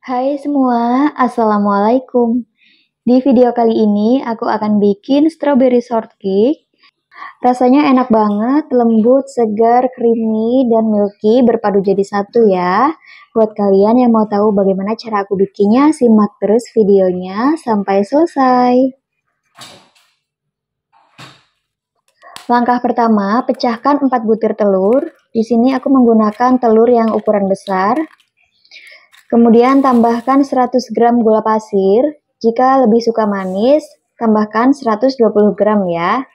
Hai semua, Assalamualaikum. Di video kali ini aku akan bikin strawberry shortcake. Rasanya enak banget, lembut, segar, creamy, dan milky berpadu jadi satu ya. Buat kalian yang mau tahu bagaimana cara aku bikinnya, simak terus videonya sampai selesai. Langkah pertama, pecahkan 4 butir telur. Di sini aku menggunakan telur yang ukuran besar. Kemudian tambahkan 100 gram gula pasir. Jika lebih suka manis, tambahkan 120 gram ya.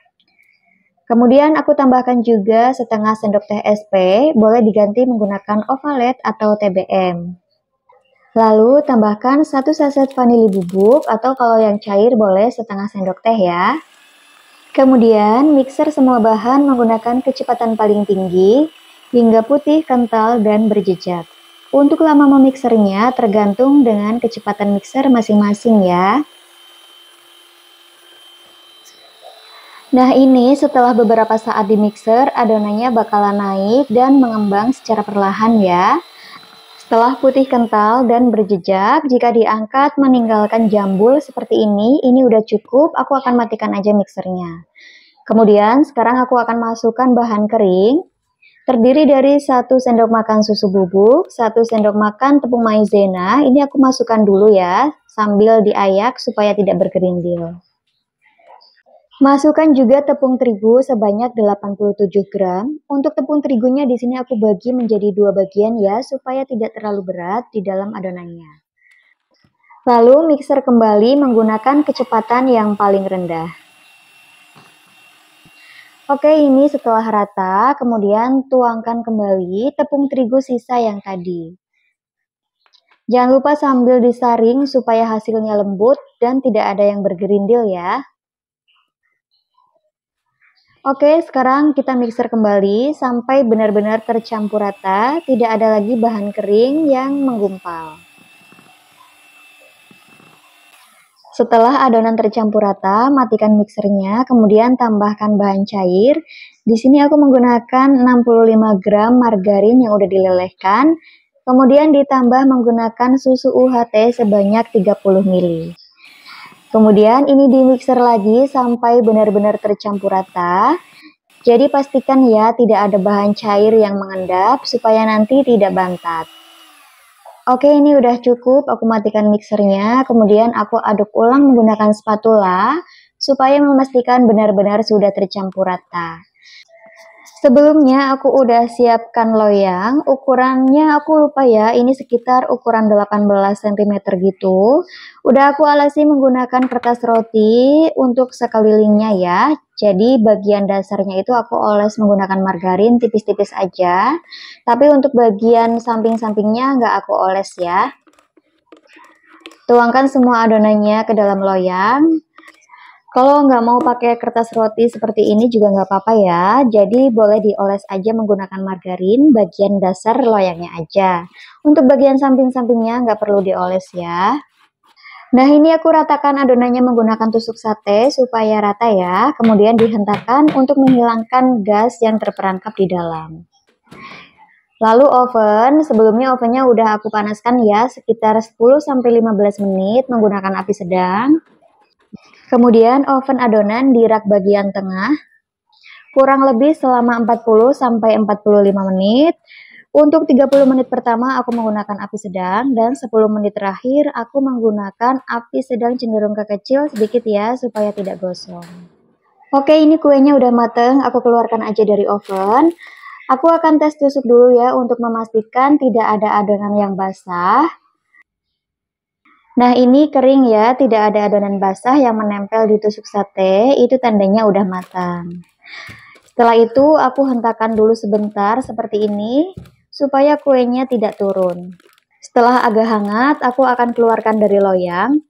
Kemudian aku tambahkan juga setengah sendok teh SP, boleh diganti menggunakan ovalet atau TBM. Lalu tambahkan 1 saset vanili bubuk atau kalau yang cair boleh setengah sendok teh ya. Kemudian mixer semua bahan menggunakan kecepatan paling tinggi hingga putih, kental, dan berjejak. Untuk lama memixernya tergantung dengan kecepatan mixer masing-masing ya. Nah ini setelah beberapa saat di mixer, adonannya bakalan naik dan mengembang secara perlahan ya. Setelah putih kental dan berjejak, jika diangkat meninggalkan jambul seperti ini udah cukup, aku akan matikan aja mixernya. Kemudian sekarang aku akan masukkan bahan kering. Terdiri dari 1 sendok makan susu bubuk, 1 sendok makan tepung maizena. Ini aku masukkan dulu ya, sambil diayak supaya tidak bergerindil. Masukkan juga tepung terigu sebanyak 87 gram. Untuk tepung terigunya di sini aku bagi menjadi 2 bagian ya, supaya tidak terlalu berat di dalam adonannya. Lalu mixer kembali menggunakan kecepatan yang paling rendah. Oke, ini setelah rata, kemudian tuangkan kembali tepung terigu sisa yang tadi. Jangan lupa sambil disaring supaya hasilnya lembut dan tidak ada yang bergerindil ya. Oke, sekarang kita mixer kembali sampai benar-benar tercampur rata, tidak ada lagi bahan kering yang menggumpal. Setelah adonan tercampur rata, matikan mixernya, kemudian tambahkan bahan cair. Di sini aku menggunakan 65 gram margarin yang udah dilelehkan, kemudian ditambah menggunakan susu UHT sebanyak 30 ml. Kemudian ini di mixer lagi sampai benar-benar tercampur rata. Jadi pastikan ya tidak ada bahan cair yang mengendap supaya nanti tidak bantat. Oke, ini udah cukup, aku matikan mixernya, kemudian aku aduk ulang menggunakan spatula, supaya memastikan benar-benar sudah tercampur rata. Sebelumnya aku udah siapkan loyang, ukurannya aku lupa ya, ini sekitar ukuran 18 cm gitu. Udah aku alasi menggunakan kertas roti untuk sekelilingnya ya, jadi bagian dasarnya itu aku oles menggunakan margarin tipis-tipis aja, tapi untuk bagian samping-sampingnya nggak aku oles ya. Tuangkan semua adonannya ke dalam loyang. Kalau nggak mau pakai kertas roti seperti ini juga nggak apa-apa ya, jadi boleh dioles aja menggunakan margarin bagian dasar loyangnya aja. Untuk bagian samping-sampingnya nggak perlu dioles ya. Nah ini aku ratakan adonannya menggunakan tusuk sate supaya rata ya, kemudian dihentakkan untuk menghilangkan gas yang terperangkap di dalam. Lalu sebelumnya ovennya udah aku panaskan ya, sekitar 10-15 menit menggunakan api sedang. Kemudian oven adonan di rak bagian tengah, kurang lebih selama 40-45 menit. Untuk 30 menit pertama aku menggunakan api sedang, dan 10 menit terakhir aku menggunakan api sedang cenderung ke kecil sedikit ya, supaya tidak gosong. Oke, ini kuenya udah mateng, aku keluarkan aja dari oven. Aku akan tes tusuk dulu ya, untuk memastikan tidak ada adonan yang basah. Nah ini kering ya, tidak ada adonan basah yang menempel di tusuk sate, itu tandanya udah matang. Setelah itu aku hentakkan dulu sebentar seperti ini, supaya kuenya tidak turun. Setelah agak hangat, aku akan keluarkan dari loyang.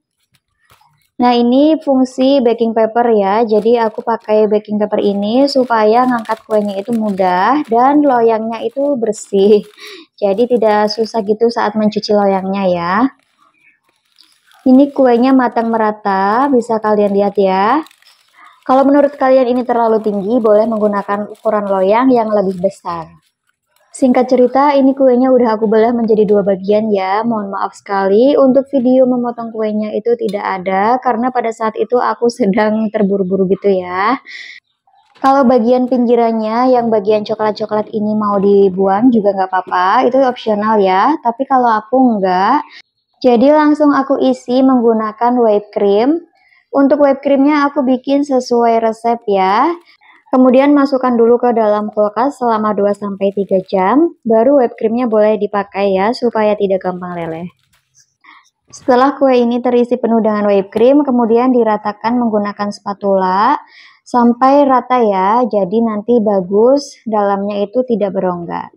Nah ini fungsi baking paper ya, jadi aku pakai baking paper ini supaya ngangkat kuenya itu mudah dan loyangnya itu bersih. Jadi tidak susah gitu saat mencuci loyangnya ya. Ini kuenya matang merata, bisa kalian lihat ya. Kalau menurut kalian ini terlalu tinggi, boleh menggunakan ukuran loyang yang lebih besar. Singkat cerita, ini kuenya udah aku belah menjadi 2 bagian ya. Mohon maaf sekali untuk video memotong kuenya itu tidak ada karena pada saat itu aku sedang terburu-buru gitu ya. Kalau bagian pinggirannya yang bagian coklat-coklat ini mau dibuang juga nggak apa-apa, itu opsional ya. Tapi kalau aku nggak, jadi langsung aku isi menggunakan whipped cream. Untuk whipped creamnya aku bikin sesuai resep ya. Kemudian masukkan dulu ke dalam kulkas selama 2-3 jam, baru whipped creamnya boleh dipakai ya, supaya tidak gampang leleh. Setelah kue ini terisi penuh dengan whipped cream, kemudian diratakan menggunakan spatula sampai rata ya, jadi nanti bagus, dalamnya itu tidak berongga.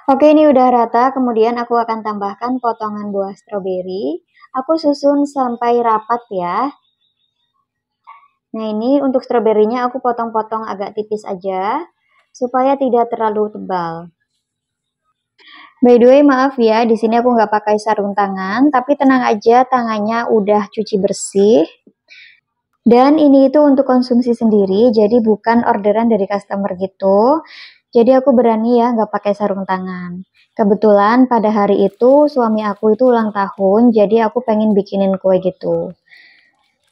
Oke, ini udah rata, kemudian aku akan tambahkan potongan buah stroberi. Aku susun sampai rapat ya. Nah, ini untuk stroberinya aku potong-potong agak tipis aja, supaya tidak terlalu tebal. By the way, maaf ya, di sini aku nggak pakai sarung tangan, tapi tenang aja, tangannya udah cuci bersih. Dan ini itu untuk konsumsi sendiri, jadi bukan orderan dari customer gitu. Jadi aku berani ya nggak pakai sarung tangan. Kebetulan pada hari itu suami aku itu ulang tahun, jadi aku pengen bikinin kue gitu.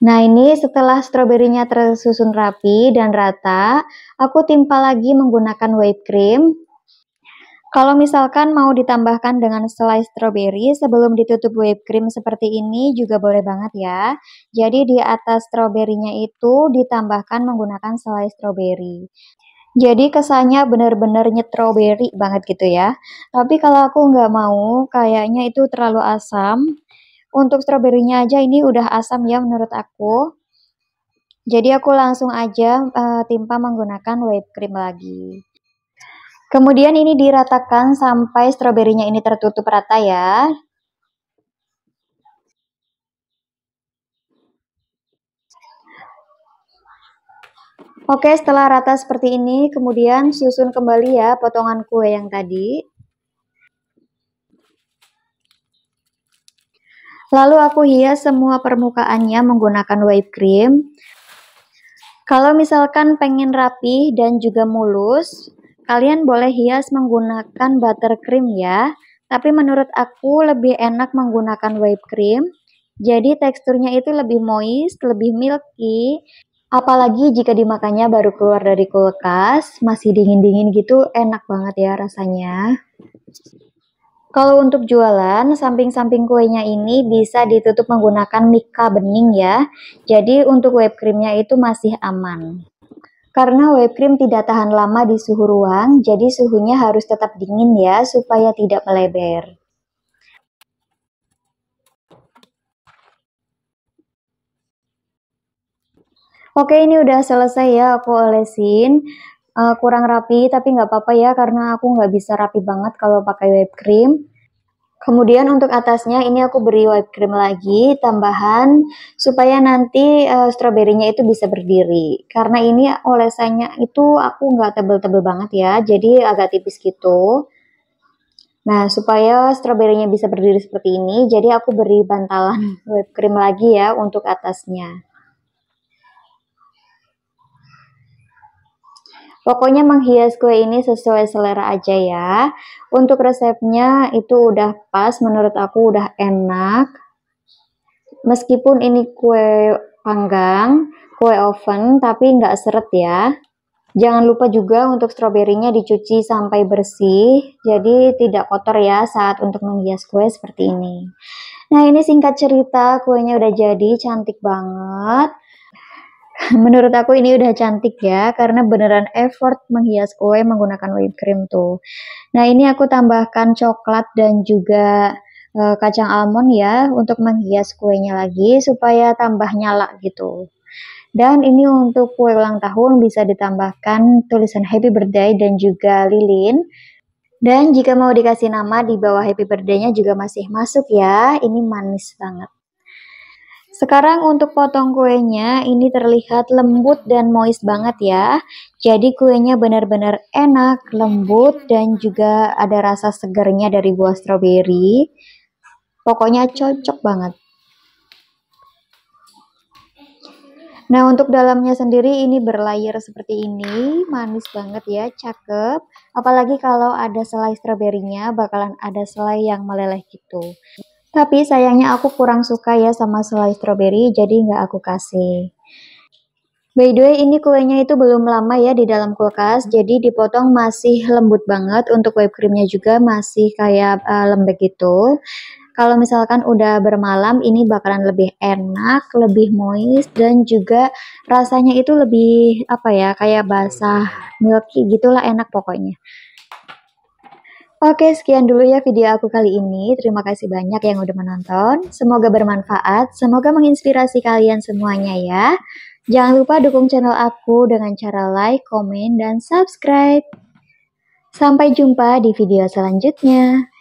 Nah, ini setelah stroberinya tersusun rapi dan rata, aku timpa lagi menggunakan whipped cream. Kalau misalkan mau ditambahkan dengan selai stroberi sebelum ditutup whipped cream seperti ini juga boleh banget ya. Jadi di atas stroberinya itu ditambahkan menggunakan selai stroberi. Jadi kesannya benar-benar nyetroberi banget gitu ya. Tapi kalau aku nggak mau, kayaknya itu terlalu asam. Untuk stroberinya aja ini udah asam ya menurut aku. Jadi aku langsung aja timpa menggunakan whipped cream lagi. Kemudian ini diratakan sampai stroberinya ini tertutup rata ya. Oke, setelah rata seperti ini, kemudian susun kembali ya potongan kue yang tadi. Lalu aku hias semua permukaannya menggunakan whipped cream. Kalau misalkan pengen rapi dan juga mulus, kalian boleh hias menggunakan buttercream ya. Tapi menurut aku lebih enak menggunakan whipped cream. Jadi teksturnya itu lebih moist, lebih milky. Apalagi jika dimakannya baru keluar dari kulkas, masih dingin-dingin gitu, enak banget ya rasanya. Kalau untuk jualan, samping-samping kuenya ini bisa ditutup menggunakan mika bening ya. Jadi untuk whipped creamnya itu masih aman. Karena whipped cream tidak tahan lama di suhu ruang, jadi suhunya harus tetap dingin ya, supaya tidak meleber. Oke, ini udah selesai ya aku olesin. Kurang rapi, tapi nggak apa-apa ya, karena aku nggak bisa rapi banget kalau pakai whipped cream. Kemudian untuk atasnya ini aku beri whipped cream lagi, tambahan, supaya nanti stroberinya itu bisa berdiri. Karena ini olesannya itu aku nggak tebel-tebel banget ya, jadi agak tipis gitu. Nah, supaya stroberinya bisa berdiri seperti ini, jadi aku beri bantalan whipped cream lagi ya untuk atasnya. Pokoknya menghias kue ini sesuai selera aja ya. Untuk resepnya itu udah pas, menurut aku udah enak. Meskipun ini kue panggang, kue oven, tapi nggak seret ya. Jangan lupa juga untuk stroberinya dicuci sampai bersih, jadi tidak kotor ya saat untuk menghias kue seperti ini. Nah, ini singkat cerita, kuenya udah jadi, cantik banget. Menurut aku ini udah cantik ya, karena beneran effort menghias kue menggunakan whipped cream tuh. Nah, ini aku tambahkan coklat dan juga kacang almond ya, untuk menghias kuenya lagi, supaya tambah nyala gitu. Dan ini untuk kue ulang tahun bisa ditambahkan tulisan happy birthday dan juga lilin. Dan jika mau dikasih nama di bawah happy birthday-nya juga masih masuk ya, ini manis banget. Sekarang untuk potong kuenya, ini terlihat lembut dan moist banget ya. Jadi kuenya benar-benar enak, lembut, dan juga ada rasa segarnya dari buah stroberi. Pokoknya cocok banget. Nah, untuk dalamnya sendiri ini berlayer seperti ini, manis banget ya, cakep. Apalagi kalau ada selai stroberinya, bakalan ada selai yang meleleh gitu. Tapi sayangnya aku kurang suka ya sama selai stroberi, jadi nggak aku kasih. By the way, ini kuenya itu belum lama ya di dalam kulkas, jadi dipotong masih lembut banget. Untuk whipped creamnya juga masih kayak lembek gitu. Kalau misalkan udah bermalam, ini bakalan lebih enak, lebih moist, dan juga rasanya itu lebih apa ya, kayak basah, milky gitulah, enak pokoknya. Oke, sekian dulu ya video aku kali ini. Terima kasih banyak yang udah menonton. Semoga bermanfaat, semoga menginspirasi kalian semuanya ya. Jangan lupa dukung channel aku dengan cara like, komen, dan subscribe. Sampai jumpa di video selanjutnya.